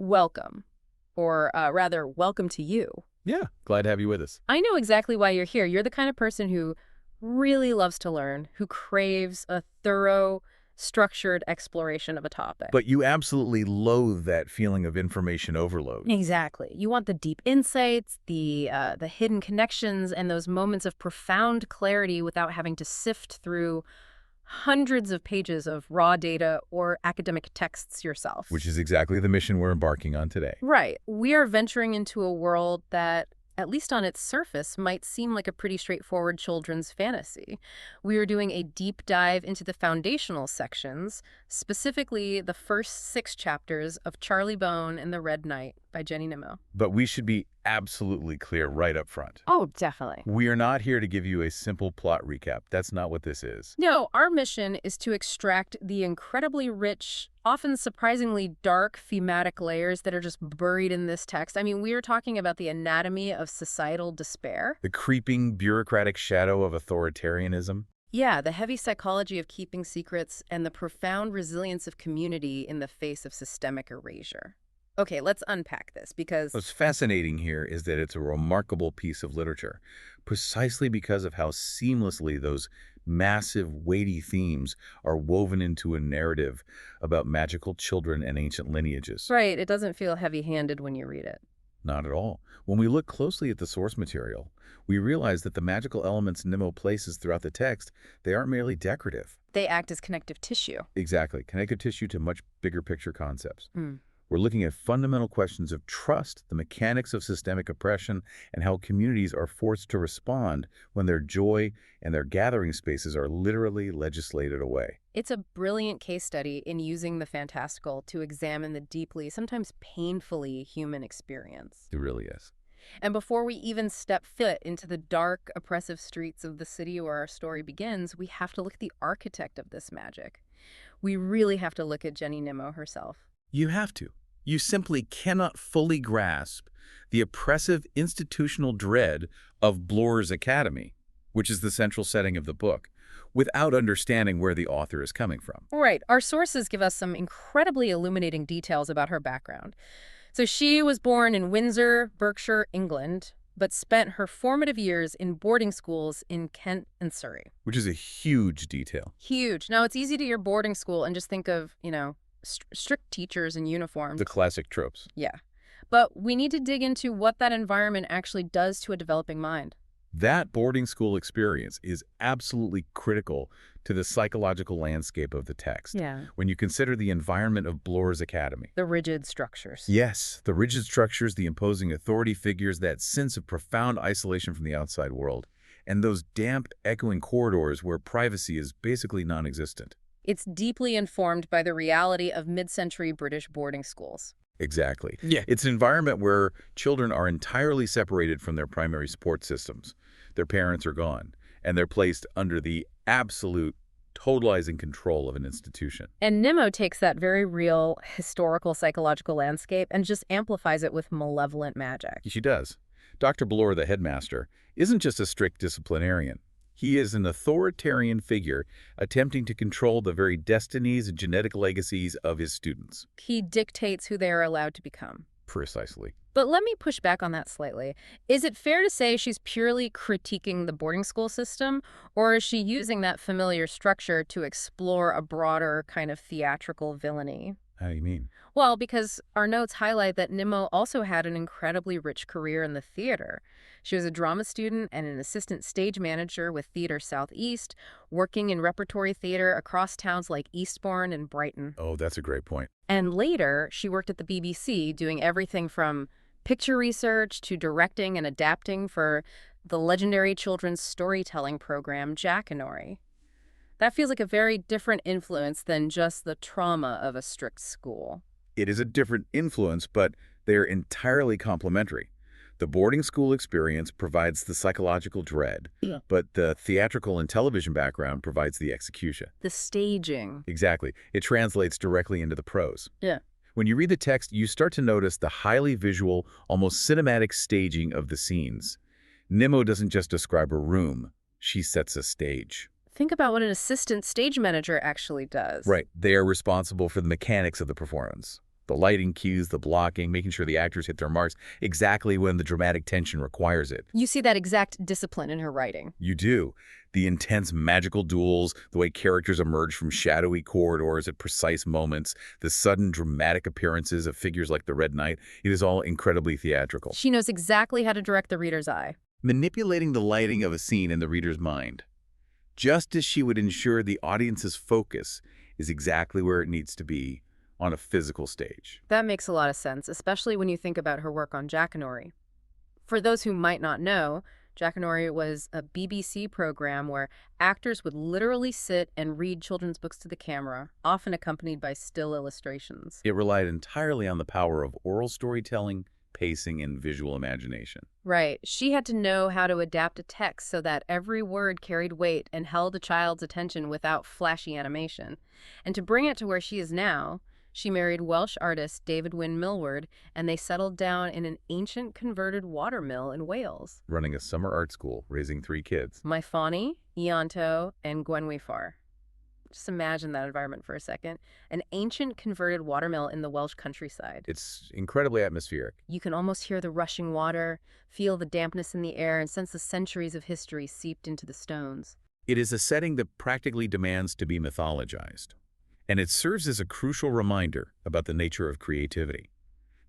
welcome. Or rather, welcome to you. Yeah, glad to have you with us. I know exactly why you're here. You're the kind of person who really loves to learn, who craves a thorough, structured exploration of a topic. But you absolutely loathe that feeling of information overload. Exactly. You want the deep insights, the hidden connections, and those moments of profound clarity without having to sift through hundreds of pages of raw data or academic texts yourself. Which is exactly the mission we're embarking on today. Right. We are venturing into a world that, at least on its surface, might seem like a pretty straightforward children's fantasy. We are doing a deep dive into the foundational sections, specifically the first 6 chapters of Charlie Bone and the Red Knight by Jenny Nimmo. But we should be absolutely clear right up front. Oh, definitely. We are not here to give you a simple plot recap. That's not what this is. No, our mission is to extract the incredibly rich, often surprisingly dark thematic layers that are just buried in this text. I mean, we are talking about the anatomy of societal despair. The creeping bureaucratic shadow of authoritarianism. Yeah, the heavy psychology of keeping secrets and the profound resilience of community in the face of systemic erasure. Okay, let's unpack this because... What's fascinating here is that it's a remarkable piece of literature, precisely because of how seamlessly those massive, weighty themes are woven into a narrative about magical children and ancient lineages. Right, it doesn't feel heavy-handed when you read it. Not at all. When we look closely at the source material, we realize that the magical elements Nimmo places throughout the text, they aren't merely decorative. They act as connective tissue. Exactly, connective tissue to much bigger picture concepts. Mm. We're looking at fundamental questions of trust, the mechanics of systemic oppression, and how communities are forced to respond when their joy and their gathering spaces are literally legislated away. It's a brilliant case study in using the fantastical to examine the deeply, sometimes painfully human experience. It really is. And before we even step foot into the dark, oppressive streets of the city where our story begins, we have to look at the architect of this magic. We really have to look at Jenny Nimmo herself. You have to. You simply cannot fully grasp the oppressive institutional dread of Bloor's Academy, which is the central setting of the book, without understanding where the author is coming from. Right. Our sources give us some incredibly illuminating details about her background. So she was born in Windsor, Berkshire, England, but spent her formative years in boarding schools in Kent and Surrey. Which is a huge detail. Huge. Now, it's easy to hear boarding school and just think of, strict teachers in uniforms. The classic tropes. Yeah. But we need to dig into what that environment actually does to a developing mind. That boarding school experience is absolutely critical to the psychological landscape of the text. Yeah. When you consider the environment of Bloor's Academy. The rigid structures. Yes, the rigid structures, the imposing authority figures, that sense of profound isolation from the outside world, and those damp, echoing corridors where privacy is basically non-existent. It's deeply informed by the reality of mid-century British boarding schools. Exactly. Yeah. It's an environment where children are entirely separated from their primary support systems. Their parents are gone, and they're placed under the absolute, totalizing control of an institution. And Nimmo takes that very real, historical, psychological landscape and just amplifies it with malevolent magic. She does. Dr. Bloor, the headmaster, isn't just a strict disciplinarian. He is an authoritarian figure attempting to control the very destinies and genetic legacies of his students. He dictates who they are allowed to become. Precisely. But let me push back on that slightly. Is it fair to say she's purely critiquing the boarding school system, or is she using that familiar structure to explore a broader kind of theatrical villainy? How do you mean? Well, because our notes highlight that Nimmo also had an incredibly rich career in the theater. She was a drama student and an assistant stage manager with Theatre Southeast, working in repertory theater across towns like Eastbourne and Brighton. Oh, that's a great point. And later, she worked at the BBC doing everything from picture research to directing and adapting for the legendary children's storytelling program Jackanory. That feels like a very different influence than just the trauma of a strict school. It is a different influence, but they're entirely complementary. The boarding school experience provides the psychological dread, but the theatrical and television background provides the execution. The staging. Exactly. It translates directly into the prose. Yeah. When you read the text, you start to notice the highly visual, almost cinematic staging of the scenes. Nimmo doesn't just describe a room. She sets a stage. Think about what an assistant stage manager actually does. Right. They are responsible for the mechanics of the performance. The lighting cues, the blocking, making sure the actors hit their marks exactly when the dramatic tension requires it. You see that exact discipline in her writing. You do. The intense magical duels, the way characters emerge from shadowy corridors at precise moments, the sudden dramatic appearances of figures like the Red Knight, it is all incredibly theatrical. She knows exactly how to direct the reader's eye. Manipulating the lighting of a scene in the reader's mind, just as she would ensure the audience's focus is exactly where it needs to be on a physical stage. That makes a lot of sense, especially when you think about her work on Jackanory. For those who might not know, Jackanory was a BBC program where actors would literally sit and read children's books to the camera, often accompanied by still illustrations. It relied entirely on the power of oral storytelling, pacing, and visual imagination. Right. She had to know how to adapt a text so that every word carried weight and held a child's attention without flashy animation. And to bring it to where she is now, she married Welsh artist David Wynne Millward, and they settled down in an ancient converted watermill in Wales. Running a summer art school, raising 3 kids. Myfani, Ianto, and Gwenwyfar. Just imagine that environment for a second. An ancient converted watermill in the Welsh countryside. It's incredibly atmospheric. You can almost hear the rushing water, feel the dampness in the air, and sense the centuries of history seeped into the stones. It is a setting that practically demands to be mythologized. And it serves as a crucial reminder about the nature of creativity.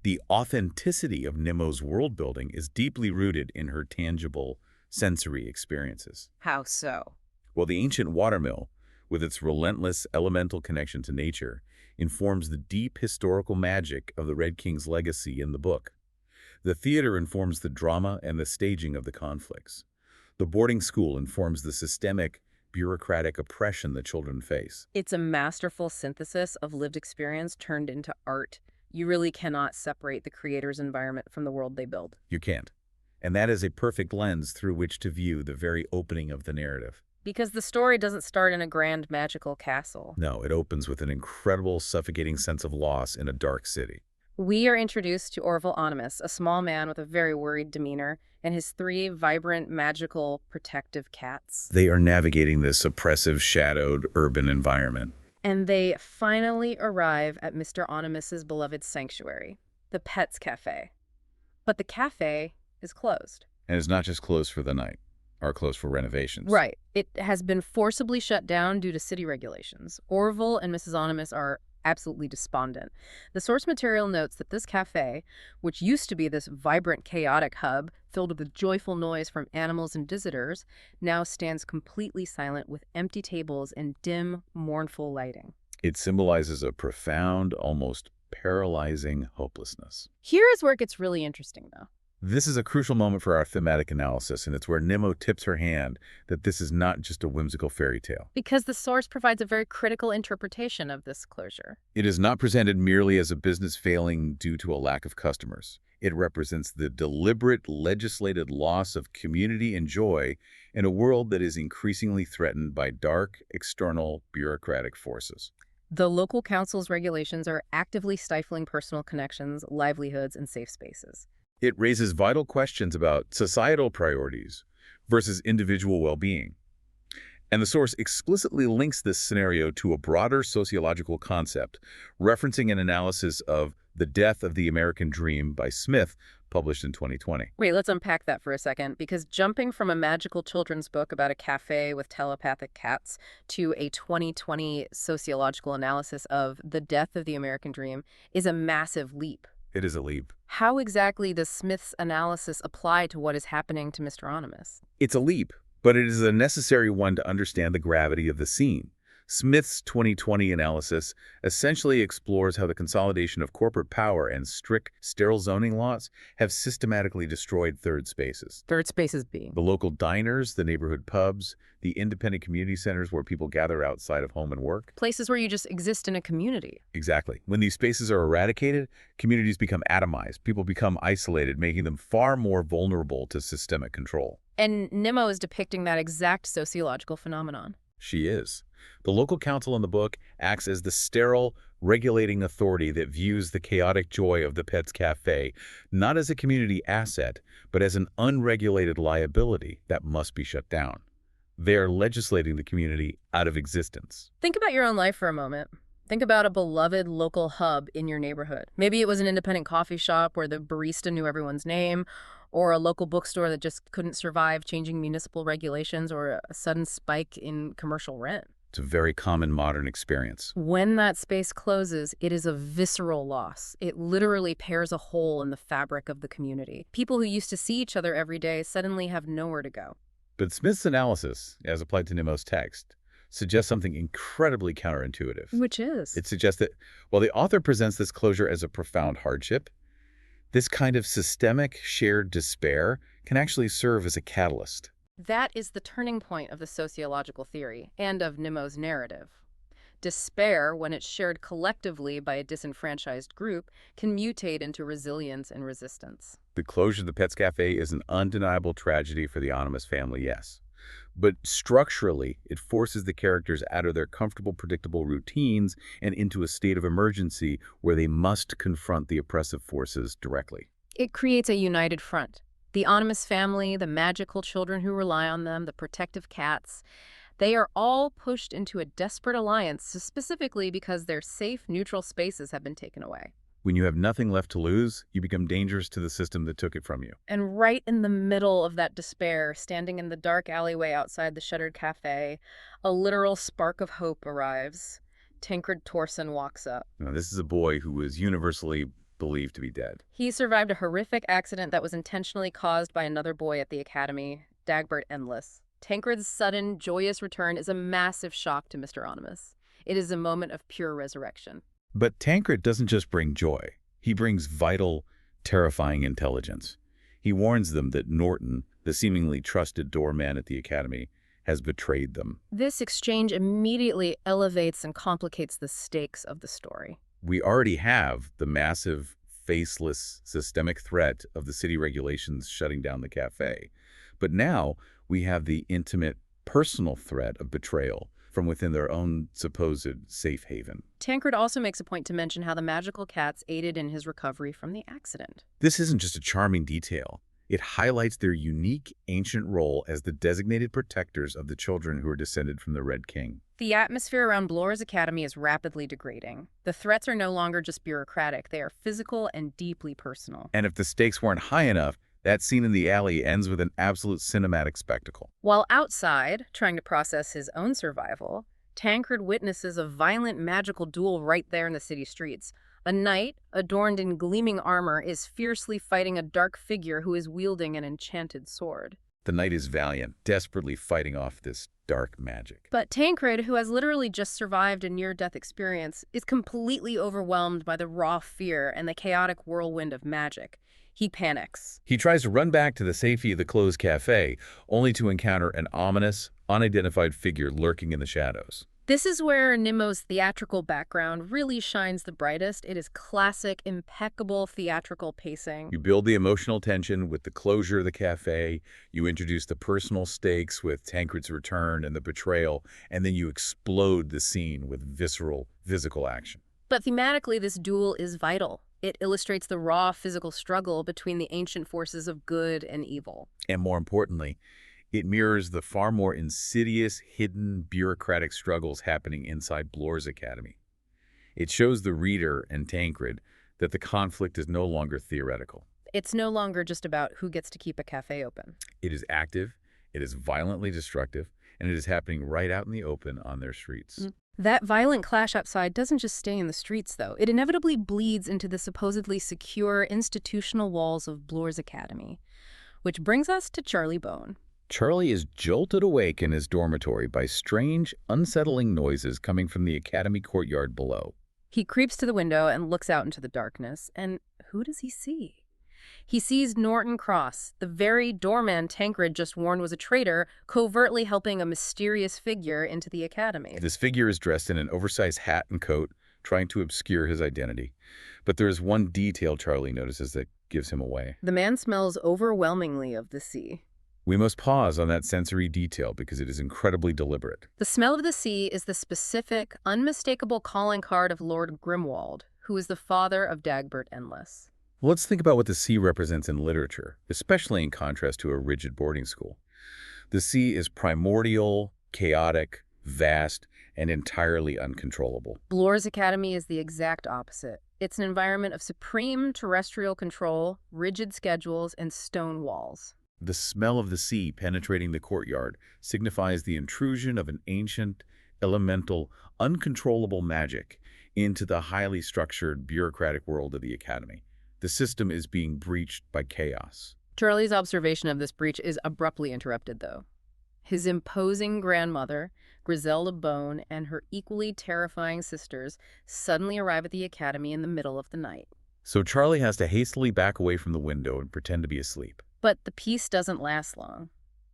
The authenticity of Nimmo's world building is deeply rooted in her tangible sensory experiences. How so? Well, the ancient watermill, with its relentless elemental connection to nature, informs the deep historical magic of the Red King's legacy in the book. The theater informs the drama and the staging of the conflicts. The boarding school informs the systemic, bureaucratic oppression the children face. It's a masterful synthesis of lived experience turned into art. You really cannot separate the creator's environment from the world they build. You can't. And that is a perfect lens through which to view the very opening of the narrative. Because the story doesn't start in a grand magical castle. No, it opens with an incredible, suffocating sense of loss in a dark city. We are introduced to Orville Onimus, a small man with a very worried demeanor, and his 3 vibrant, magical, protective cats. They are navigating this oppressive, shadowed, urban environment. And they finally arrive at Mr. Onimus's beloved sanctuary, the Pets Cafe. But the cafe is closed. And it's not just closed for the night, or closed for renovations. Right. It has been forcibly shut down due to city regulations. Orville and Mrs. Onimus are absolutely despondent. The source material notes that this cafe, which used to be this vibrant, chaotic hub filled with joyful noise from animals and visitors, now stands completely silent with empty tables and dim, mournful lighting. It symbolizes a profound, almost paralyzing hopelessness. Here is where it gets really interesting, though. This is a crucial moment for our thematic analysis, and it's where Nimmo tips her hand that this is not just a whimsical fairy tale. Because the source provides a very critical interpretation of this closure. It is not presented merely as a business failing due to a lack of customers. It represents the deliberate, legislated loss of community and joy in a world that is increasingly threatened by dark, external, bureaucratic forces. The local council's regulations are actively stifling personal connections, livelihoods, and safe spaces. It raises vital questions about societal priorities versus individual well-being. And the source explicitly links this scenario to a broader sociological concept, referencing an analysis of The Death of the American Dream by Smith, published in 2020. Wait, let's unpack that for a second, because jumping from a magical children's book about a cafe with telepathic cats to a 2020 sociological analysis of The Death of the American Dream is a massive leap. It is a leap. How exactly does Smith's analysis apply to what is happening to Mr. Onimus? It's a leap, but it is a necessary one to understand the gravity of the scene. Smith's 2020 analysis essentially explores how the consolidation of corporate power and strict, sterile zoning laws have systematically destroyed third spaces. Third spaces being? The local diners, the neighborhood pubs, the independent community centers where people gather outside of home and work. Places where you just exist in a community. Exactly. When these spaces are eradicated, communities become atomized. People become isolated, making them far more vulnerable to systemic control. And Nimmo is depicting that exact sociological phenomenon. She is. The local council in the book acts as the sterile, regulating authority that views the chaotic joy of the Pets Cafe not as a community asset, but as an unregulated liability that must be shut down. They are legislating the community out of existence. Think about your own life for a moment. Think about a beloved local hub in your neighborhood. Maybe it was an independent coffee shop where the barista knew everyone's name, or a local bookstore that just couldn't survive changing municipal regulations or a sudden spike in commercial rent. It's a very common modern experience. When that space closes, it is a visceral loss. It literally tears a hole in the fabric of the community. People who used to see each other every day suddenly have nowhere to go. But Smith's analysis, as applied to Nimmo's text, suggests something incredibly counterintuitive. Which is? It suggests that while the author presents this closure as a profound hardship, this kind of systemic shared despair can actually serve as a catalyst. That is the turning point of the sociological theory and of Nimmo's narrative. Despair, when it's shared collectively by a disenfranchised group, can mutate into resilience and resistance. The closure of the Pets Cafe is an undeniable tragedy for the Animus family, yes. But structurally, it forces the characters out of their comfortable, predictable routines and into a state of emergency where they must confront the oppressive forces directly. It creates a united front. The Animus family, the magical children who rely on them, the protective cats, they are all pushed into a desperate alliance specifically because their safe, neutral spaces have been taken away. When you have nothing left to lose, you become dangerous to the system that took it from you. And right in the middle of that despair, standing in the dark alleyway outside the shuttered cafe, a literal spark of hope arrives. Tancred Torson walks up. Now, this is a boy who was universally believed to be dead. He survived a horrific accident that was intentionally caused by another boy at the academy, Dagbert Endless. Tancred's sudden, joyous return is a massive shock to Mr. Animus. It is a moment of pure resurrection. But Tancred doesn't just bring joy. He brings vital, terrifying intelligence. He warns them that Norton, the seemingly trusted doorman at the academy, has betrayed them. This exchange immediately elevates and complicates the stakes of the story. We already have the massive, faceless, systemic threat of the city regulations shutting down the cafe. But now we have the intimate, personal threat of betrayal from within their own supposed safe haven. Tancred also makes a point to mention how the magical cats aided in his recovery from the accident. This isn't just a charming detail. It highlights their unique, ancient role as the designated protectors of the children who are descended from the Red King. The atmosphere around Bloor's academy is rapidly degrading. The threats are no longer just bureaucratic. They are physical and deeply personal. And if the stakes weren't high enough, that scene in the alley ends with an absolute cinematic spectacle. While outside, trying to process his own survival, Tancred witnesses a violent magical duel right there in the city streets. A knight, adorned in gleaming armor, is fiercely fighting a dark figure who is wielding an enchanted sword. The knight is valiant, desperately fighting off this dark magic. But Tancred, who has literally just survived a near-death experience, is completely overwhelmed by the raw fear and the chaotic whirlwind of magic. He panics. He tries to run back to the safety of the closed cafe, only to encounter an ominous, unidentified figure lurking in the shadows. This is where Nimmo's theatrical background really shines the brightest. It is classic, impeccable theatrical pacing. You build the emotional tension with the closure of the cafe, you introduce the personal stakes with Tancred's return and the betrayal, and then you explode the scene with visceral, physical action. But thematically, this duel is vital. It illustrates the raw physical struggle between the ancient forces of good and evil. And more importantly, it mirrors the far more insidious, hidden, bureaucratic struggles happening inside Bloor's academy. It shows the reader and Tancred that the conflict is no longer theoretical. It's no longer just about who gets to keep a cafe open. It is active, it is violently destructive, and it is happening right out in the open on their streets. That violent clash outside doesn't just stay in the streets, though. It inevitably bleeds into the supposedly secure institutional walls of Bloor's academy. Which brings us to Charlie Bone. Charlie is jolted awake in his dormitory by strange, unsettling noises coming from the academy courtyard below. He creeps to the window and looks out into the darkness, and who does he see? He sees Norton Cross, the very doorman Tancred just warned was a traitor, covertly helping a mysterious figure into the academy. This figure is dressed in an oversized hat and coat, trying to obscure his identity. But there is one detail Charlie notices that gives him away. The man smells overwhelmingly of the sea. We must pause on that sensory detail because it is incredibly deliberate. The smell of the sea is the specific, unmistakable calling card of Lord Grimwald, who is the father of Dagbert Endless. Let's think about what the sea represents in literature, especially in contrast to a rigid boarding school. The sea is primordial, chaotic, vast, and entirely uncontrollable. Bloor's academy is the exact opposite. It's an environment of supreme terrestrial control, rigid schedules, and stone walls. The smell of the sea penetrating the courtyard signifies the intrusion of an ancient, elemental, uncontrollable magic into the highly structured, bureaucratic world of the Academy. The system is being breached by chaos. Charlie's observation of this breach is abruptly interrupted, though. His imposing grandmother, Griselda Bone, and her equally terrifying sisters suddenly arrive at the academy in the middle of the night. So Charlie has to hastily back away from the window and pretend to be asleep. But the peace doesn't last long.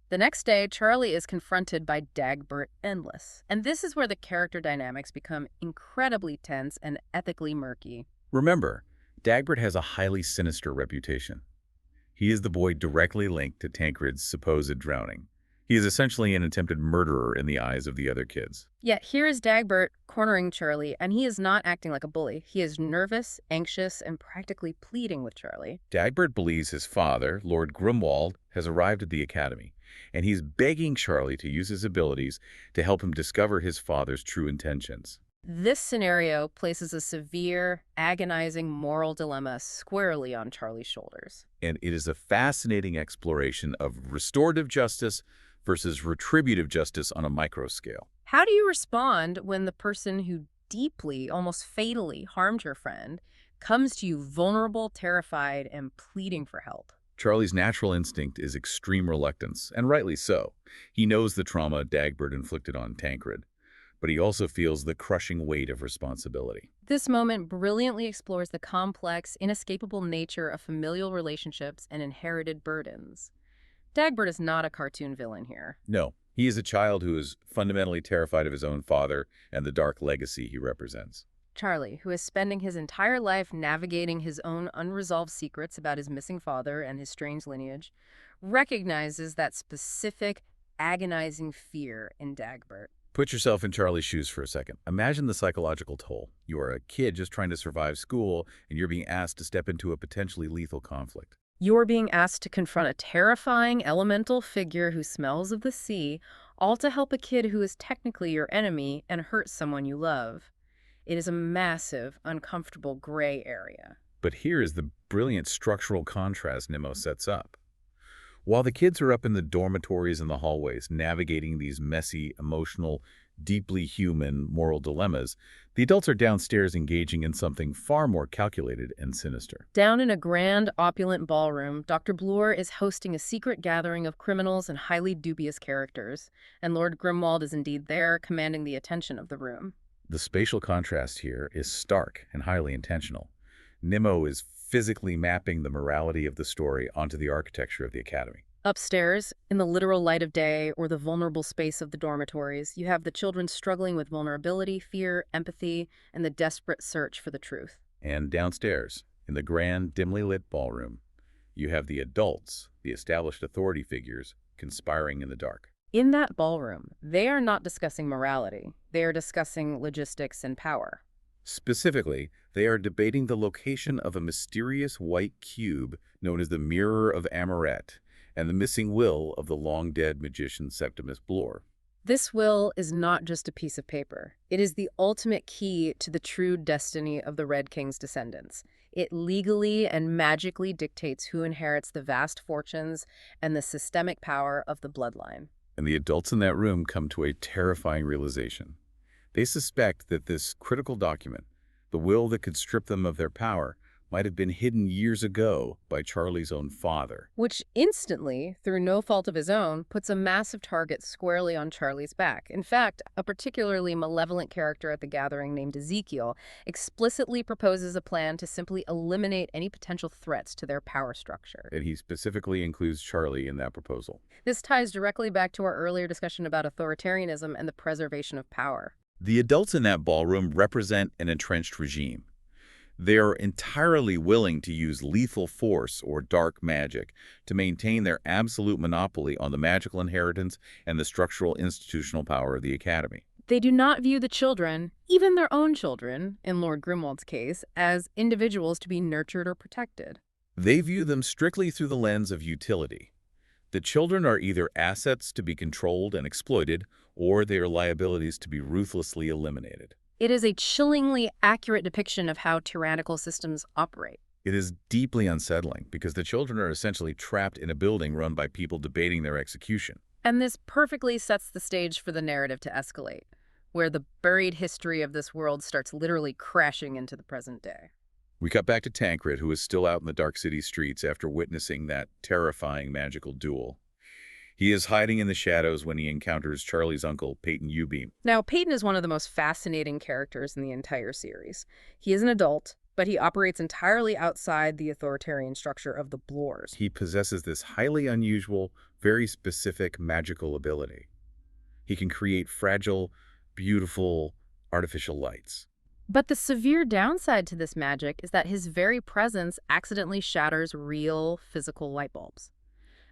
The next day, Charlie is confronted by Dagbert Endless, and this is where the character dynamics become incredibly tense and ethically murky. Remember, Dagbert has a highly sinister reputation. He is the boy directly linked to Tancred's supposed drowning. He is essentially an attempted murderer in the eyes of the other kids. Yet here is Dagbert cornering Charlie, and he is not acting like a bully. He is nervous, anxious, and practically pleading with Charlie. Dagbert believes his father, Lord Grimwald, has arrived at the academy, and he's begging Charlie to use his abilities to help him discover his father's true intentions. This scenario places a severe, agonizing moral dilemma squarely on Charlie's shoulders. And it is a fascinating exploration of restorative justice versus retributive justice on a micro scale. How do you respond when the person who deeply, almost fatally harmed your friend comes to you vulnerable, terrified, and pleading for help? Charlie's natural instinct is extreme reluctance, and rightly so. He knows the trauma Dagbert inflicted on Tancred, but he also feels the crushing weight of responsibility. This moment brilliantly explores the complex, inescapable nature of familial relationships and inherited burdens. Dagbert is not a cartoon villain here. No, he is a child who is fundamentally terrified of his own father and the dark legacy he represents. Charlie, who is spending his entire life navigating his own unresolved secrets about his missing father and his strange lineage, recognizes that specific, agonizing fear in Dagbert. Put yourself in Charlie's shoes for a second. Imagine the psychological toll. You are a kid just trying to survive school, and you're being asked to step into a potentially lethal conflict. You're being asked to confront a terrifying elemental figure who smells of the sea, all to help a kid who is technically your enemy and hurt someone you love. It is a massive, uncomfortable gray area. But here is the brilliant structural contrast Nimmo sets up. While the kids are up in the dormitories and the hallways, navigating these messy, emotional, deeply human moral dilemmas, the adults are downstairs engaging in something far more calculated and sinister. Down in a grand, opulent ballroom, Dr. Bloor is hosting a secret gathering of criminals and highly dubious characters, and Lord Grimwald is indeed there, commanding the attention of the room. The spatial contrast here is stark and highly intentional. Nimmo is physically mapping the morality of the story onto the architecture of the academy. Upstairs, in the literal light of day or the vulnerable space of the dormitories, you have the children struggling with vulnerability, fear, empathy, and the desperate search for the truth. And downstairs, in the grand, dimly lit ballroom, you have the adults, the established authority figures, conspiring in the dark. In that ballroom, they are not discussing morality. They are discussing logistics and power. Specifically, they are debating the location of a mysterious white cube known as the Mirror of Amaret and the missing will of the long-dead magician Septimus Bloor. This will is not just a piece of paper. It is the ultimate key to the true destiny of the Red King's descendants. It legally and magically dictates who inherits the vast fortunes and the systemic power of the bloodline. And the adults in that room come to a terrifying realization. They suspect that this critical document, the will that could strip them of their power, might have been hidden years ago by Charlie's own father. Which instantly, through no fault of his own, puts a massive target squarely on Charlie's back. In fact, a particularly malevolent character at the gathering named Ezekiel explicitly proposes a plan to simply eliminate any potential threats to their power structure. And he specifically includes Charlie in that proposal. This ties directly back to our earlier discussion about authoritarianism and the preservation of power. The adults in that ballroom represent an entrenched regime. They are entirely willing to use lethal force or dark magic to maintain their absolute monopoly on the magical inheritance and the structural institutional power of the Academy. They do not view the children, even their own children, in Lord Grimwald's case, as individuals to be nurtured or protected. They view them strictly through the lens of utility. The children are either assets to be controlled and exploited, or their liabilities to be ruthlessly eliminated. It is a chillingly accurate depiction of how tyrannical systems operate. It is deeply unsettling because the children are essentially trapped in a building run by people debating their execution. And this perfectly sets the stage for the narrative to escalate, where the buried history of this world starts literally crashing into the present day. We cut back to Tancred, who is still out in the Dark City streets after witnessing that terrifying magical duel. He is hiding in the shadows when he encounters Charlie's uncle, Peyton Ubeam. Now, Peyton is one of the most fascinating characters in the entire series. He is an adult, but he operates entirely outside the authoritarian structure of the Bloors. He possesses this highly unusual, very specific magical ability. He can create fragile, beautiful, artificial lights. But the severe downside to this magic is that his very presence accidentally shatters real physical light bulbs.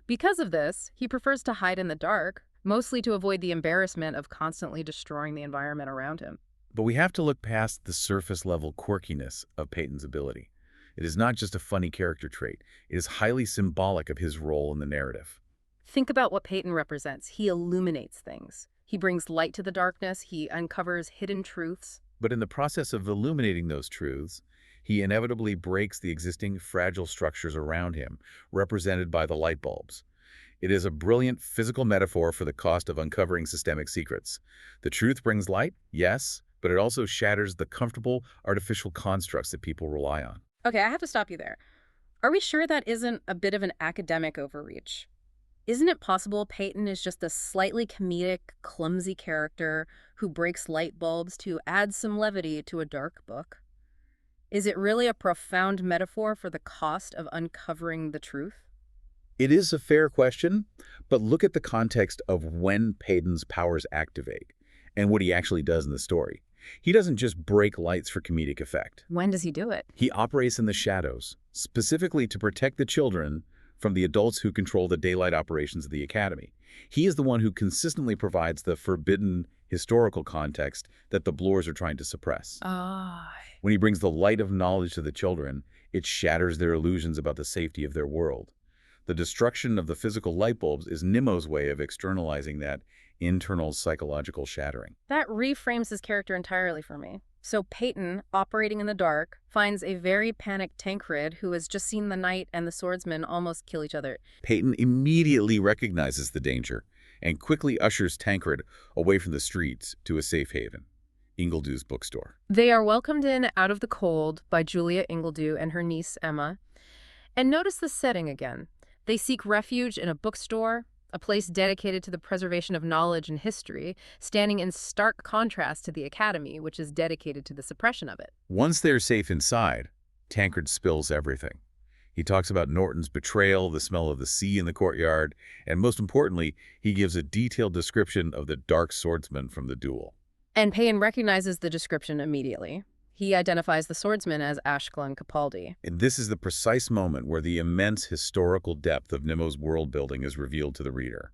Because of this, he prefers to hide in the dark, mostly to avoid the embarrassment of constantly destroying the environment around him. But we have to look past the surface-level quirkiness of Peyton's ability. It is not just a funny character trait. It is highly symbolic of his role in the narrative. Think about what Peyton represents. He illuminates things. He brings light to the darkness. He uncovers hidden truths. But in the process of illuminating those truths, he inevitably breaks the existing fragile structures around him, represented by the light bulbs. It is a brilliant physical metaphor for the cost of uncovering systemic secrets. The truth brings light, yes, but it also shatters the comfortable, artificial constructs that people rely on. Okay, I have to stop you there. Are we sure that isn't a bit of an academic overreach? Isn't it possible Peyton is just a slightly comedic, clumsy character who breaks light bulbs to add some levity to a dark book? Is it really a profound metaphor for the cost of uncovering the truth? It is a fair question, but look at the context of when Peyton's powers activate and what he actually does in the story. He doesn't just break lights for comedic effect. When does he do it? He operates in the shadows, specifically to protect the children from the adults who control the daylight operations of the Academy. He is the one who consistently provides the forbidden historical context that the Bloors are trying to suppress. Ah. When he brings the light of knowledge to the children, it shatters their illusions about the safety of their world. The destruction of the physical light bulbs is Nimmo's way of externalizing that internal psychological shattering. That reframes his character entirely for me. So Peyton, operating in the dark, finds a very panicked Tancred who has just seen the knight and the swordsman almost kill each other. Peyton immediately recognizes the danger and quickly ushers Tancred away from the streets to a safe haven, Ingledew's bookstore. They are welcomed in out of the cold by Julia Ingledew and her niece Emma. And notice the setting again. They seek refuge in a bookstore, a place dedicated to the preservation of knowledge and history, standing in stark contrast to the Academy, which is dedicated to the suppression of it. Once they're safe inside, Tancred spills everything. He talks about Norton's betrayal, the smell of the sea in the courtyard, and most importantly, he gives a detailed description of the dark swordsman from the duel. And Peyton recognizes the description immediately. He identifies the swordsman as Ashkelon Capaldi. And this is the precise moment where the immense historical depth of Nimmo's world building is revealed to the reader.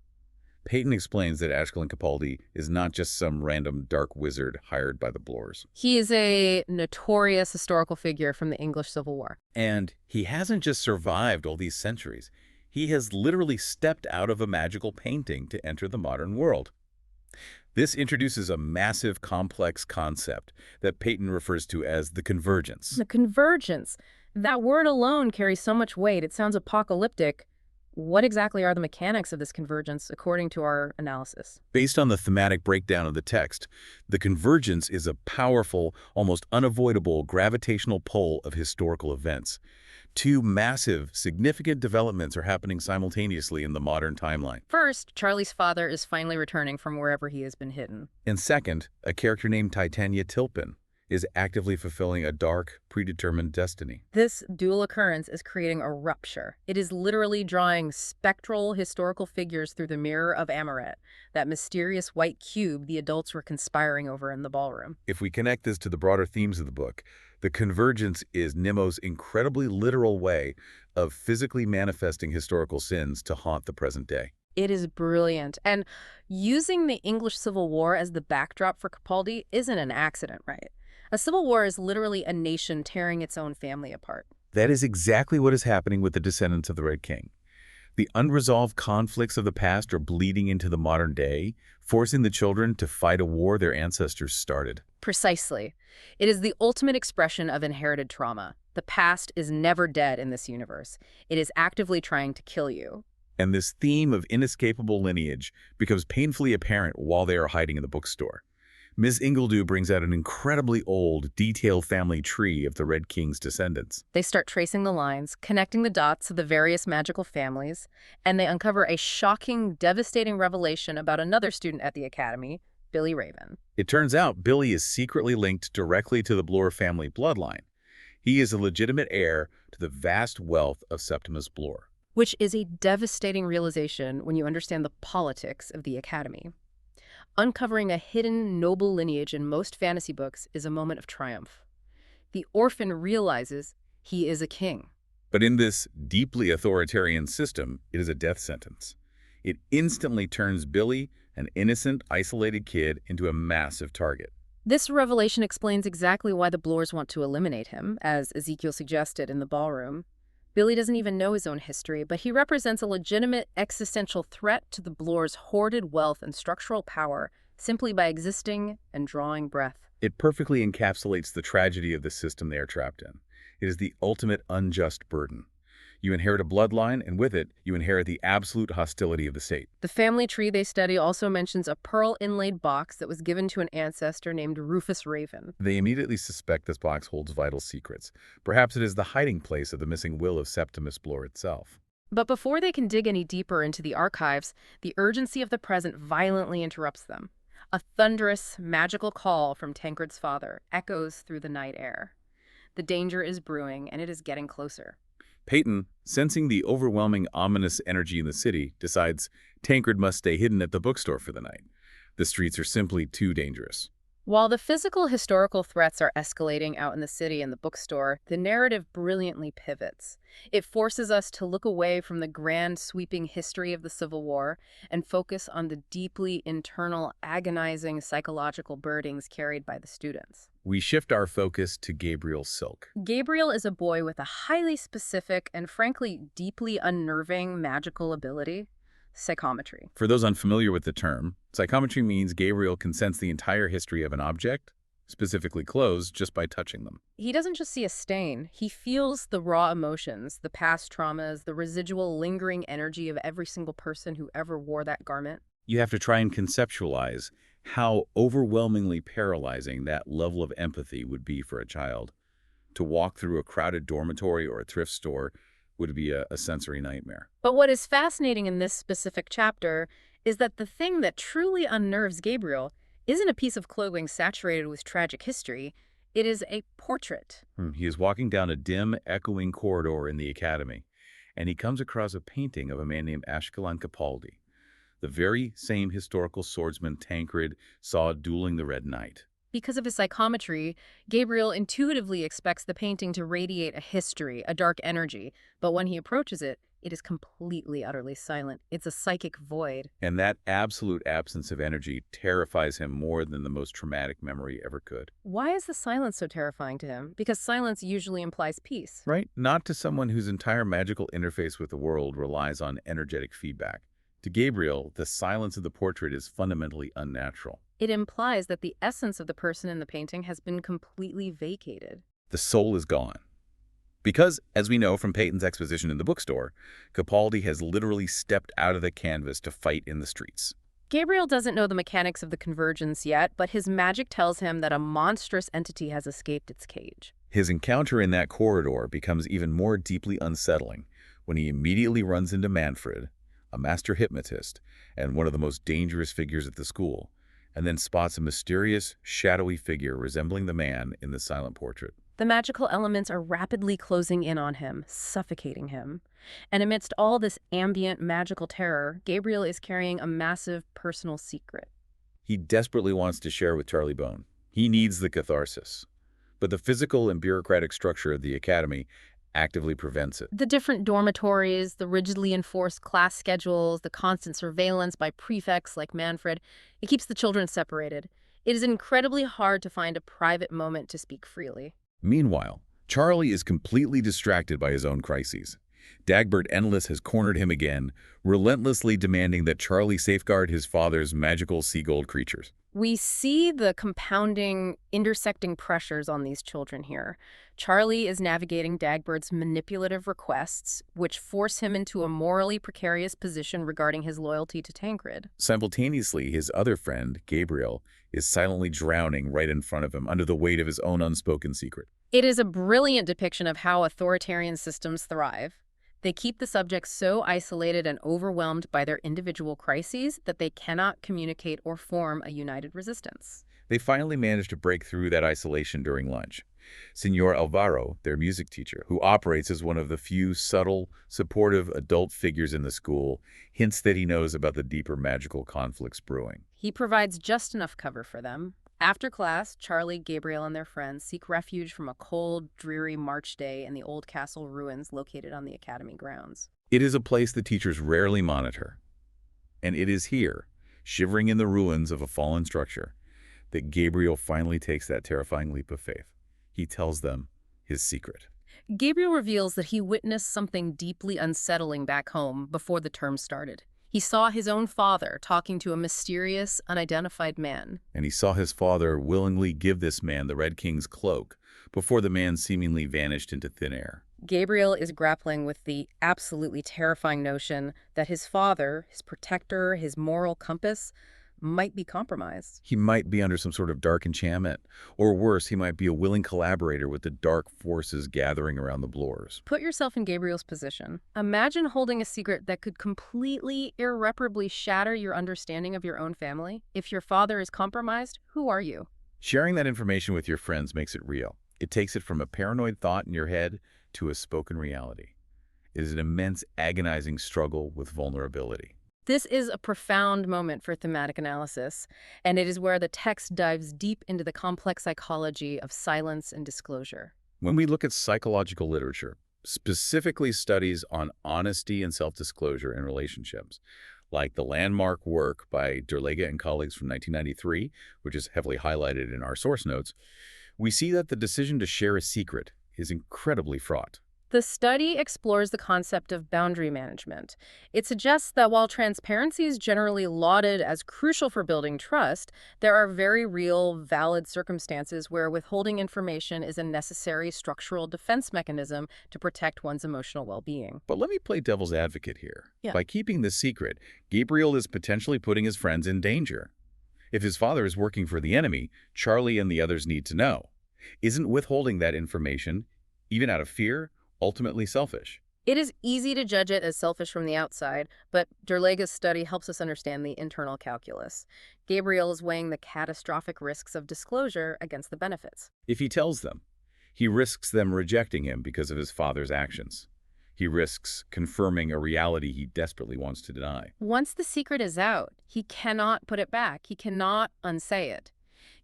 Peyton explains that Ashkelon Capaldi is not just some random dark wizard hired by the Bloors. He is a notorious historical figure from the English Civil War. And he hasn't just survived all these centuries. He has literally stepped out of a magical painting to enter the modern world. This introduces a massive, complex concept that Peyton refers to as the convergence. The convergence. That word alone carries so much weight. It sounds apocalyptic. What exactly are the mechanics of this convergence, according to our analysis? Based on the thematic breakdown of the text, the convergence is a powerful, almost unavoidable gravitational pull of historical events. Two massive, significant developments are happening simultaneously in the modern timeline. First, Charlie's father is finally returning from wherever he has been hidden. And second, a character named Titania Tilpin is actively fulfilling a dark, predetermined destiny. This dual occurrence is creating a rupture. It is literally drawing spectral historical figures through the mirror of Amaret, that mysterious white cube the adults were conspiring over in the ballroom. If we connect this to the broader themes of the book, the convergence is Nimmo's incredibly literal way of physically manifesting historical sins to haunt the present day. It is brilliant. And using the English Civil War as the backdrop for Capaldi isn't an accident, right? A civil war is literally a nation tearing its own family apart. That is exactly what is happening with the descendants of the Red King. The unresolved conflicts of the past are bleeding into the modern day, forcing the children to fight a war their ancestors started. Precisely. It is the ultimate expression of inherited trauma. The past is never dead in this universe. It is actively trying to kill you. And this theme of inescapable lineage becomes painfully apparent while they are hiding in the bookstore. Miss Ingledew brings out an incredibly old, detailed family tree of the Red King's descendants. They start tracing the lines, connecting the dots of the various magical families, and they uncover a shocking, devastating revelation about another student at the academy, Billy Raven. It turns out Billy is secretly linked directly to the Bloor family bloodline. He is a legitimate heir to the vast wealth of Septimus Bloor. Which is a devastating realization when you understand the politics of the academy. Uncovering a hidden, noble lineage in most fantasy books is a moment of triumph. The orphan realizes he is a king. But in this deeply authoritarian system, it is a death sentence. It instantly turns Billy, an innocent, isolated kid, into a massive target. This revelation explains exactly why the Bloors want to eliminate him, as Ezekiel suggested in the ballroom. Billy doesn't even know his own history, but he represents a legitimate existential threat to the Bloor's hoarded wealth and structural power simply by existing and drawing breath. It perfectly encapsulates the tragedy of the system they are trapped in. It is the ultimate unjust burden. You inherit a bloodline, and with it, you inherit the absolute hostility of the state. The family tree they study also mentions a pearl-inlaid box that was given to an ancestor named Rufus Raven. They immediately suspect this box holds vital secrets. Perhaps it is the hiding place of the missing will of Septimus Bloor itself. But before they can dig any deeper into the archives, the urgency of the present violently interrupts them. A thunderous, magical call from Tancred's father echoes through the night air. The danger is brewing, and it is getting closer. Peyton, sensing the overwhelming ominous energy in the city, decides Tancred must stay hidden at the bookstore for the night. The streets are simply too dangerous. While the physical historical threats are escalating out in the city and the bookstore, the narrative brilliantly pivots. It forces us to look away from the grand sweeping history of the Civil War and focus on the deeply internal, agonizing psychological burdens carried by the students. We shift our focus to Gabriel Silk. Gabriel is a boy with a highly specific and frankly deeply unnerving magical ability. Psychometry. For those unfamiliar with the term, psychometry means Gabriel can sense the entire history of an object, specifically clothes, just by touching them. He doesn't just see a stain. He feels the raw emotions, the past traumas, the residual lingering energy of every single person who ever wore that garment. You have to try and conceptualize how overwhelmingly paralyzing that level of empathy would be for a child. To walk through a crowded dormitory or a thrift store would be a sensory nightmare. But what is fascinating in this specific chapter is that the thing that truly unnerves Gabriel isn't a piece of clothing saturated with tragic history. It is a portrait. He is walking down a dim, echoing corridor in the academy, and he comes across a painting of a man named Ashkelon Capaldi, the very same historical swordsman Tancred saw dueling the Red Knight. Because of his psychometry, Gabriel intuitively expects the painting to radiate a history, a dark energy, but when he approaches it, it is completely, utterly silent. It's a psychic void. And that absolute absence of energy terrifies him more than the most traumatic memory ever could. Why is the silence so terrifying to him? Because silence usually implies peace. Right? Not to someone whose entire magical interface with the world relies on energetic feedback. To Gabriel, the silence of the portrait is fundamentally unnatural. It implies that the essence of the person in the painting has been completely vacated. The soul is gone. Because, as we know from Peyton's exposition in the bookstore, Capaldi has literally stepped out of the canvas to fight in the streets. Gabriel doesn't know the mechanics of the convergence yet, but his magic tells him that a monstrous entity has escaped its cage. His encounter in that corridor becomes even more deeply unsettling when he immediately runs into Manfred, a master hypnotist and one of the most dangerous figures at the school, and then spots a mysterious, shadowy figure resembling the man in the silent portrait. The magical elements are rapidly closing in on him, suffocating him. And amidst all this ambient magical terror, Gabriel is carrying a massive personal secret. He desperately wants to share with Charlie Bone. He needs the catharsis. But the physical and bureaucratic structure of the academy actively prevents it. The different dormitories, the rigidly enforced class schedules, the constant surveillance by prefects like Manfred, it keeps the children separated. It is incredibly hard to find a private moment to speak freely. Meanwhile, Charlie is completely distracted by his own crises. Dagbert Endless has cornered him again, relentlessly demanding that Charlie safeguard his father's magical sea-gold creatures. We see the compounding, intersecting pressures on these children here. Charlie is navigating Dagbert's manipulative requests, which force him into a morally precarious position regarding his loyalty to Tancred. Simultaneously, his other friend, Gabriel, is silently drowning right in front of him under the weight of his own unspoken secret. It is a brilliant depiction of how authoritarian systems thrive. They keep the subjects so isolated and overwhelmed by their individual crises that they cannot communicate or form a united resistance. They finally manage to break through that isolation during lunch. Senor Alvaro, their music teacher, who operates as one of the few subtle, supportive adult figures in the school, hints that he knows about the deeper magical conflicts brewing. He provides just enough cover for them. After class, Charlie, Gabriel, and their friends seek refuge from a cold, dreary March day in the old castle ruins located on the academy grounds. It is a place the teachers rarely monitor. And it is here, shivering in the ruins of a fallen structure, that Gabriel finally takes that terrifying leap of faith. He tells them his secret. Gabriel reveals that he witnessed something deeply unsettling back home before the term started. He saw his own father talking to a mysterious, unidentified man. And he saw his father willingly give this man the Red King's cloak before the man seemingly vanished into thin air. Gabriel is grappling with the absolutely terrifying notion that his father, his protector, his moral compass, might be compromised. He might be under some sort of dark enchantment, or worse, he might be a willing collaborator with the dark forces gathering around the Bloors. Put yourself in Gabriel's position. Imagine holding a secret that could completely, irreparably shatter your understanding of your own family. If your father is compromised, who are you? Sharing that information with your friends makes it real. It takes it from a paranoid thought in your head to a spoken reality. It is an immense, agonizing struggle with vulnerability. This is a profound moment for thematic analysis, and it is where the text dives deep into the complex psychology of silence and disclosure. When we look at psychological literature, specifically studies on honesty and self-disclosure in relationships, like the landmark work by Derlega and colleagues from 1993, which is heavily highlighted in our source notes, we see that the decision to share a secret is incredibly fraught. The study explores the concept of boundary management. It suggests that while transparency is generally lauded as crucial for building trust, there are very real, valid circumstances where withholding information is a necessary structural defense mechanism to protect one's emotional well-being. But let me play devil's advocate here. Yeah. By keeping this secret, Gabriel is potentially putting his friends in danger. If his father is working for the enemy, Charlie and the others need to know. Isn't withholding that information, even out of fear, ultimately selfish? It is easy to judge it as selfish from the outside, but Derlega's study helps us understand the internal calculus. Gabriel is weighing the catastrophic risks of disclosure against the benefits. If he tells them, he risks them rejecting him because of his father's actions. He risks confirming a reality he desperately wants to deny. Once the secret is out, he cannot put it back. He cannot unsay it.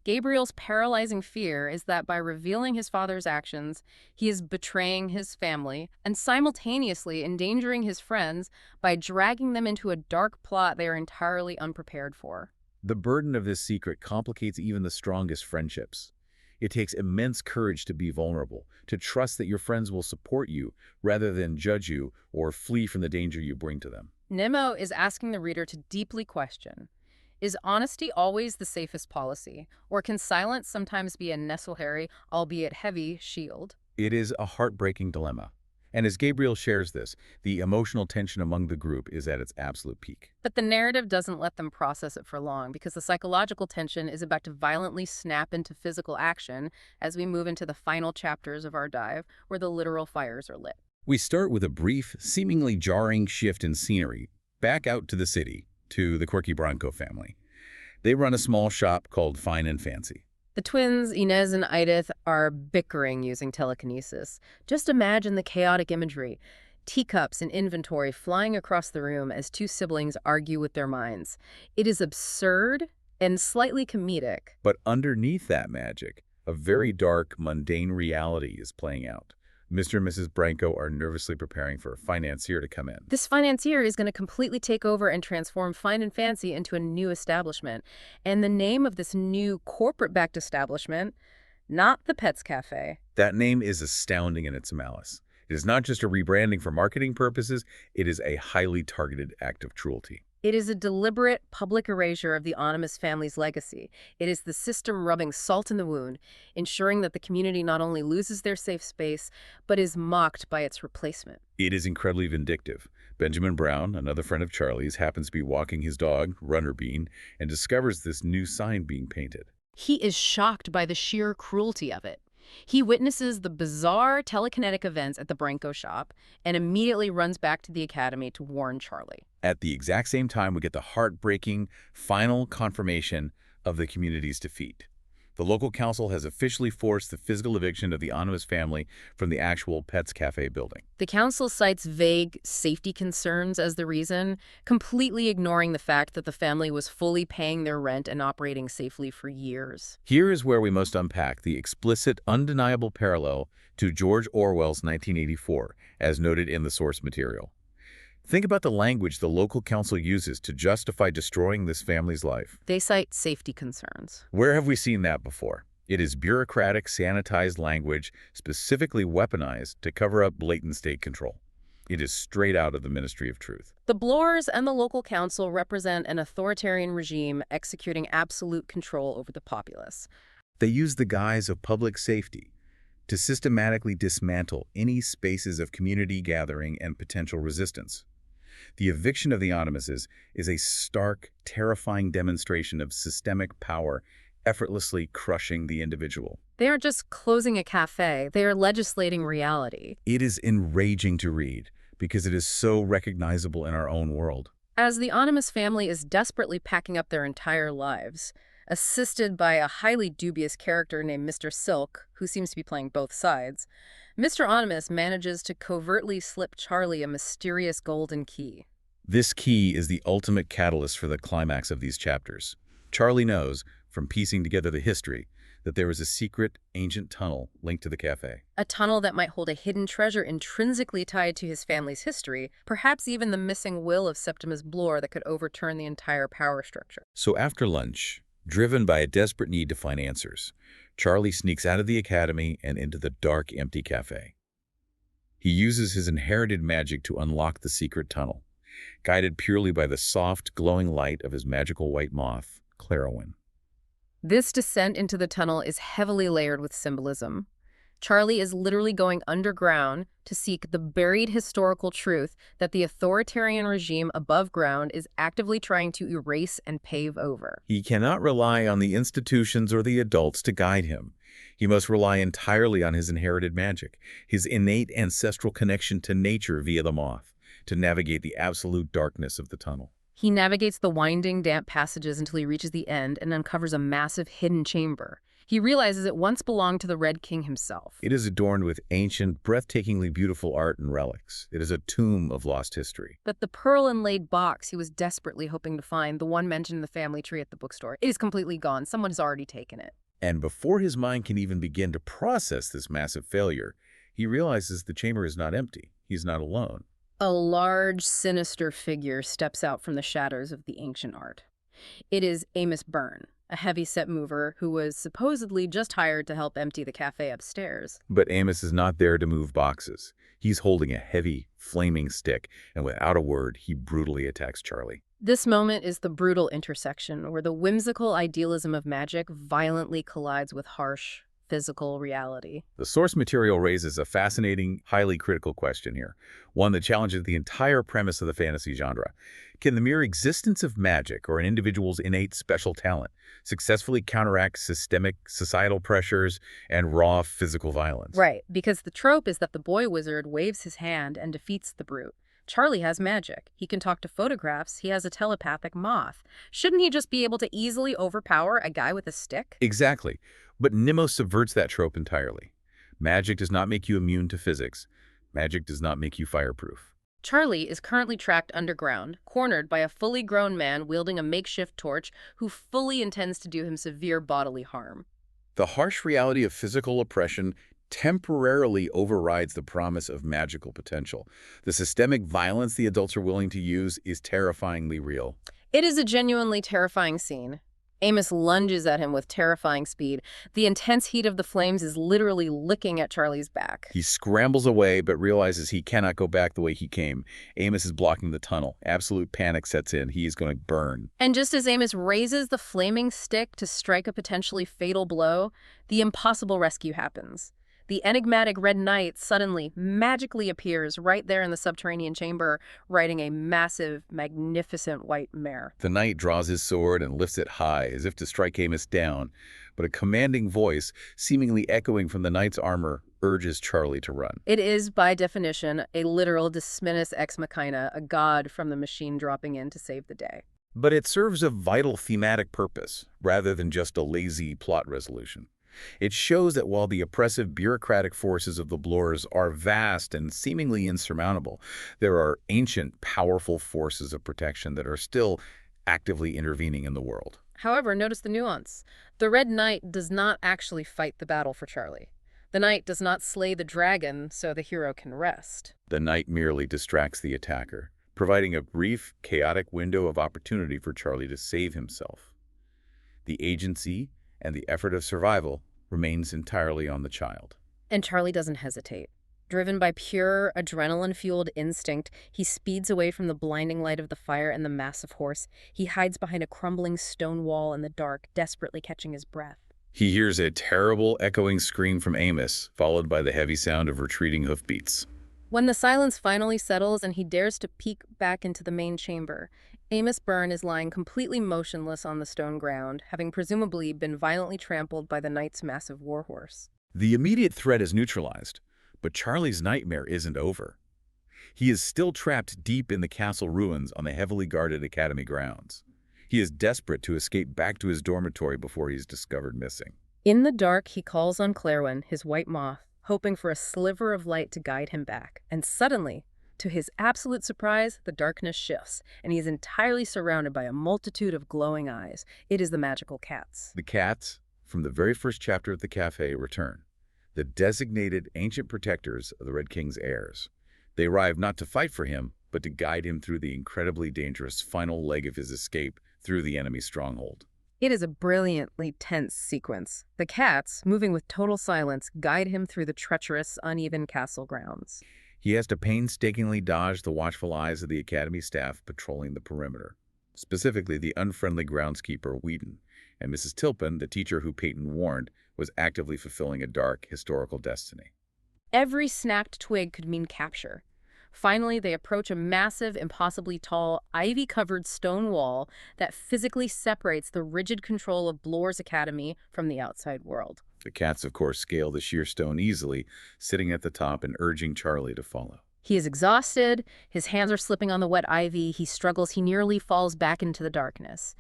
Gabriel's paralyzing fear is that by revealing his father's actions, he is betraying his family and simultaneously endangering his friends by dragging them into a dark plot they are entirely unprepared for. The burden of this secret complicates even the strongest friendships. It takes immense courage to be vulnerable, to trust that your friends will support you rather than judge you or flee from the danger you bring to them. Nimmo is asking the reader to deeply question, is honesty always the safest policy, or can silence sometimes be a necessary, albeit heavy, shield? It is a heartbreaking dilemma. And as Gabriel shares this, the emotional tension among the group is at its absolute peak. But the narrative doesn't let them process it for long because the psychological tension is about to violently snap into physical action as we move into the final chapters of our dive where the literal fires are lit. We start with a brief, seemingly jarring shift in scenery, back out to the city, to the quirky Branco family. They run a small shop called Fine and Fancy. The twins, Inez and Edith, are bickering using telekinesis. Just imagine the chaotic imagery. Teacups and inventory flying across the room as two siblings argue with their minds. It is absurd and slightly comedic. But underneath that magic, a very dark, mundane reality is playing out. Mr. and Mrs. Branco are nervously preparing for a financier to come in. This financier is going to completely take over and transform Fine and Fancy into a new establishment. And the name of this new corporate-backed establishment, not the Pets Cafe. That name is astounding in its malice. It is not just a rebranding for marketing purposes, it is a highly targeted act of cruelty. It is a deliberate public erasure of the Onimus family's legacy. It is the system rubbing salt in the wound, ensuring that the community not only loses their safe space, but is mocked by its replacement. It is incredibly vindictive. Benjamin Brown, another friend of Charlie's, happens to be walking his dog, Runner Bean, and discovers this new sign being painted. He is shocked by the sheer cruelty of it. He witnesses the bizarre telekinetic events at the Branko shop and immediately runs back to the academy to warn Charlie. At the exact same time, we get the heartbreaking final confirmation of the community's defeat. The local council has officially forced the physical eviction of the Onimus family from the actual Pets Cafe building. The council cites vague safety concerns as the reason, completely ignoring the fact that the family was fully paying their rent and operating safely for years. Here is where we must unpack the explicit, undeniable parallel to George Orwell's 1984, as noted in the source material. Think about the language the local council uses to justify destroying this family's life. They cite safety concerns. Where have we seen that before? It is bureaucratic, sanitized language, specifically weaponized to cover up blatant state control. It is straight out of the Ministry of Truth. The Bloors and the local council represent an authoritarian regime executing absolute control over the populace. They use the guise of public safety to systematically dismantle any spaces of community gathering and potential resistance. The eviction of the Onimuses is a stark, terrifying demonstration of systemic power effortlessly crushing the individual. They aren't just closing a cafe, they are legislating reality. It is enraging to read because it is so recognizable in our own world. As the Onimus family is desperately packing up their entire lives, assisted by a highly dubious character named Mr. Silk, who seems to be playing both sides, Mr. Onimus manages to covertly slip Charlie a mysterious golden key. This key is the ultimate catalyst for the climax of these chapters. Charlie knows, from piecing together the history, that there is a secret, ancient tunnel linked to the cafe. A tunnel that might hold a hidden treasure intrinsically tied to his family's history, perhaps even the missing will of Septimus Bloor that could overturn the entire power structure. So after lunch, driven by a desperate need to find answers, Charlie sneaks out of the academy and into the dark, empty cafe. He uses his inherited magic to unlock the secret tunnel, guided purely by the soft, glowing light of his magical white moth, Clairwyn. This descent into the tunnel is heavily layered with symbolism. Charlie is literally going underground to seek the buried historical truth that the authoritarian regime above ground is actively trying to erase and pave over. He cannot rely on the institutions or the adults to guide him. He must rely entirely on his inherited magic, his innate ancestral connection to nature via the moth, to navigate the absolute darkness of the tunnel. He navigates the winding, damp passages until he reaches the end and uncovers a massive hidden chamber. He realizes it once belonged to the Red King himself. It is adorned with ancient, breathtakingly beautiful art and relics. It is a tomb of lost history. But the pearl-inlaid box he was desperately hoping to find, the one mentioned in the family tree at the bookstore, it is completely gone. Someone's already taken it. And before his mind can even begin to process this massive failure, he realizes the chamber is not empty. He's not alone. A large, sinister figure steps out from the shadows of the ancient art. It is Amos Byrne, a heavy-set mover who was supposedly just hired to help empty the cafe upstairs. But Amos is not there to move boxes. He's holding a heavy, flaming stick, and without a word, he brutally attacks Charlie. This moment is the brutal intersection where the whimsical idealism of magic violently collides with harsh, physical reality. The source material raises a fascinating, highly critical question here, one that challenges the entire premise of the fantasy genre. Can the mere existence of magic or an individual's innate special talent successfully counteract systemic societal pressures and raw physical violence? Right, because the trope is that the boy wizard waves his hand and defeats the brute. Charlie has magic. He can talk to photographs. He has a telepathic moth. Shouldn't he just be able to easily overpower a guy with a stick? Exactly. But Nimmo subverts that trope entirely. Magic does not make you immune to physics. Magic does not make you fireproof. Charlie is currently trapped underground, cornered by a fully grown man wielding a makeshift torch who fully intends to do him severe bodily harm. The harsh reality of physical oppression temporarily overrides the promise of magical potential. The systemic violence the adults are willing to use is terrifyingly real. It is a genuinely terrifying scene. Amos lunges at him with terrifying speed. The intense heat of the flames is literally licking at Charlie's back. He scrambles away but realizes he cannot go back the way he came. Amos is blocking the tunnel. Absolute panic sets in. He is going to burn. And just as Amos raises the flaming stick to strike a potentially fatal blow, the impossible rescue happens. The enigmatic Red Knight suddenly, magically appears right there in the subterranean chamber, riding a massive, magnificent white mare. The knight draws his sword and lifts it high, as if to strike Amos down, but a commanding voice, seemingly echoing from the knight's armor, urges Charlie to run. It is, by definition, a literal disminis ex machina, a god from the machine dropping in to save the day. But it serves a vital thematic purpose, rather than just a lazy plot resolution. It shows that while the oppressive bureaucratic forces of the Bloors are vast and seemingly insurmountable, there are ancient, powerful forces of protection that are still actively intervening in the world. However, notice the nuance. The Red Knight does not actually fight the battle for Charlie. The knight does not slay the dragon so the hero can rest. The knight merely distracts the attacker, providing a brief, chaotic window of opportunity for Charlie to save himself. The agency and the effort of survival remains entirely on the child. And Charlie doesn't hesitate. Driven by pure, adrenaline-fueled instinct, he speeds away from the blinding light of the fire and the massive horse. He hides behind a crumbling stone wall in the dark, desperately catching his breath. He hears a terrible, echoing scream from Amos, followed by the heavy sound of retreating hoofbeats. When the silence finally settles and he dares to peek back into the main chamber, Amos Byrne is lying completely motionless on the stone ground, having presumably been violently trampled by the knight's massive warhorse. The immediate threat is neutralized, but Charlie's nightmare isn't over. He is still trapped deep in the castle ruins on the heavily guarded academy grounds. He is desperate to escape back to his dormitory before he is discovered missing. In the dark, he calls on Clairwyn, his white moth, hoping for a sliver of light to guide him back. And suddenly, to his absolute surprise, the darkness shifts, and he is entirely surrounded by a multitude of glowing eyes. It is the magical cats. The cats, from the very first chapter of the cafe, return, the designated ancient protectors of the Red King's heirs. They arrive not to fight for him, but to guide him through the incredibly dangerous final leg of his escape through the enemy's stronghold. It is a brilliantly tense sequence. The cats, moving with total silence, guide him through the treacherous, uneven castle grounds. He has to painstakingly dodge the watchful eyes of the academy staff patrolling the perimeter, specifically the unfriendly groundskeeper Whedon, and Mrs. Tilpin, the teacher who Peyton warned was actively fulfilling a dark historical destiny. Every snapped twig could mean capture. Finally, they approach a massive, impossibly tall, ivy-covered stone wall that physically separates the rigid control of Bloor's academy from the outside world. The cats, of course, scale the sheer stone easily, sitting at the top and urging Charlie to follow. He is exhausted, his hands are slipping on the wet ivy, he struggles, he nearly falls back into the darkness.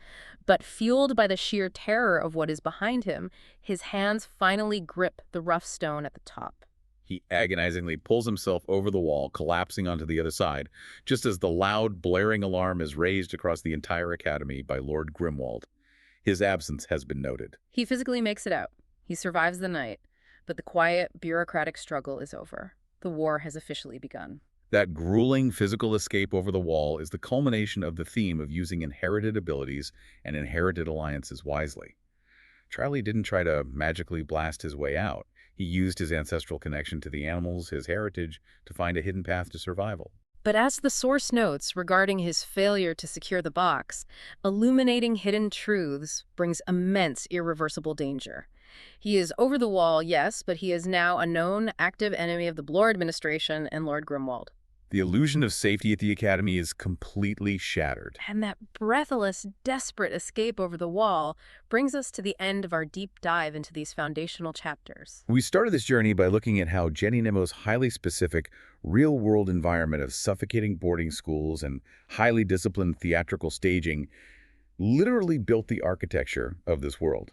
But fueled by the sheer terror of what is behind him, his hands finally grip the rough stone at the top. He agonizingly pulls himself over the wall, collapsing onto the other side, just as the loud, blaring alarm is raised across the entire academy by Lord Grimwald. His absence has been noted. He physically makes it out. He survives the night, but the quiet, bureaucratic struggle is over. The war has officially begun. That grueling physical escape over the wall is the culmination of the theme of using inherited abilities and inherited alliances wisely. Charlie didn't try to magically blast his way out. He used his ancestral connection to the animals, his heritage, to find a hidden path to survival. But as the source notes regarding his failure to secure the box, illuminating hidden truths brings immense irreversible danger. He is over the wall, yes, but he is now a known, active enemy of the Bloor administration and Lord Grimwald. The illusion of safety at the academy is completely shattered. And that breathless, desperate escape over the wall brings us to the end of our deep dive into these foundational chapters. We started this journey by looking at how Jenny Nimmo's highly specific, real-world environment of suffocating boarding schools and highly disciplined theatrical staging literally built the architecture of this world.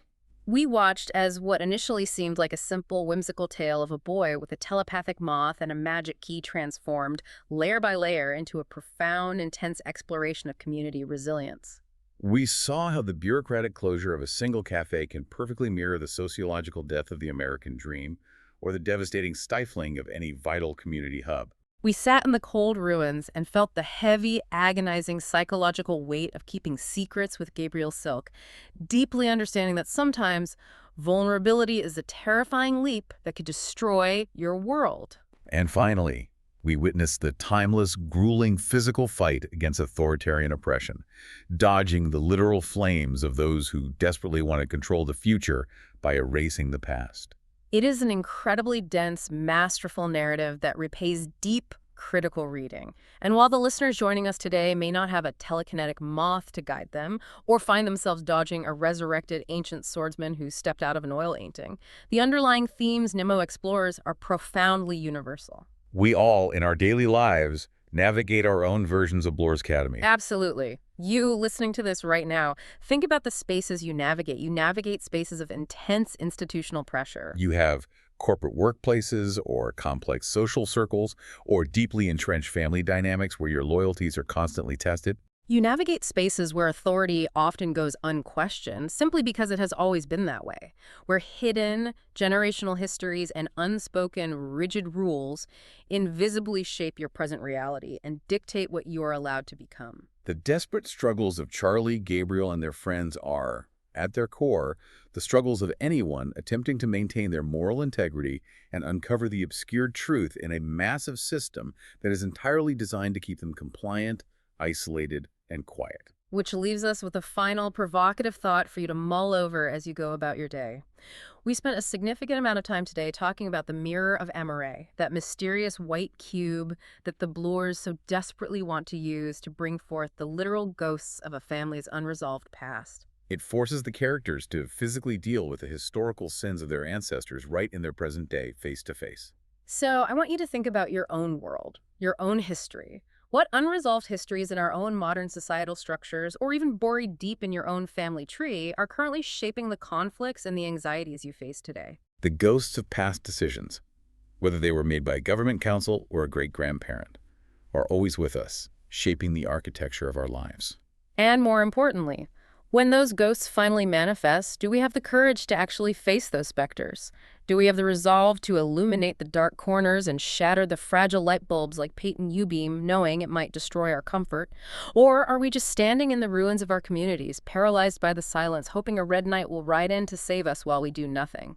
We watched as what initially seemed like a simple, whimsical tale of a boy with a telepathic moth and a magic key transformed, layer by layer, into a profound, intense exploration of community resilience. We saw how the bureaucratic closure of a single cafe can perfectly mirror the sociological death of the American dream, or the devastating stifling of any vital community hub. We sat in the cold ruins and felt the heavy, agonizing psychological weight of keeping secrets with Gabriel Silk, deeply understanding that sometimes vulnerability is a terrifying leap that could destroy your world. And finally, we witnessed the timeless, grueling physical fight against authoritarian oppression, dodging the literal flames of those who desperately want to control the future by erasing the past. It is an incredibly dense, masterful narrative that repays deep, critical reading. And while the listeners joining us today may not have a telekinetic moth to guide them, or find themselves dodging a resurrected ancient swordsman who stepped out of an oil painting, the underlying themes Nimmo explores are profoundly universal. We all, in our daily lives, navigate our own versions of Bloor's Academy. Absolutely. You listening to this right now, think about the spaces you navigate. You navigate spaces of intense institutional pressure. You have corporate workplaces or complex social circles or deeply entrenched family dynamics where your loyalties are constantly tested. You navigate spaces where authority often goes unquestioned simply because it has always been that way, where hidden generational histories and unspoken rigid rules invisibly shape your present reality and dictate what you are allowed to become. The desperate struggles of Charlie, Gabriel, and their friends are, at their core, the struggles of anyone attempting to maintain their moral integrity and uncover the obscured truth in a massive system that is entirely designed to keep them compliant, isolated, and quiet. Which leaves us with a final provocative thought for you to mull over as you go about your day. We spent a significant amount of time today talking about the Mirror of Amaray, that mysterious white cube that the Bloors so desperately want to use to bring forth the literal ghosts of a family's unresolved past. It forces the characters to physically deal with the historical sins of their ancestors right in their present day, face to face. So I want you to think about your own world, your own history. What unresolved histories in our own modern societal structures, or even buried deep in your own family tree, are currently shaping the conflicts and the anxieties you face today? The ghosts of past decisions, whether they were made by a government council or a great-grandparent, are always with us, shaping the architecture of our lives. And more importantly, when those ghosts finally manifest, do we have the courage to actually face those specters? Do we have the resolve to illuminate the dark corners and shatter the fragile light bulbs like Peyton U-beam, knowing it might destroy our comfort? Or are we just standing in the ruins of our communities, paralyzed by the silence, hoping a red knight will ride in to save us while we do nothing?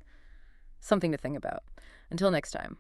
Something to think about. Until next time.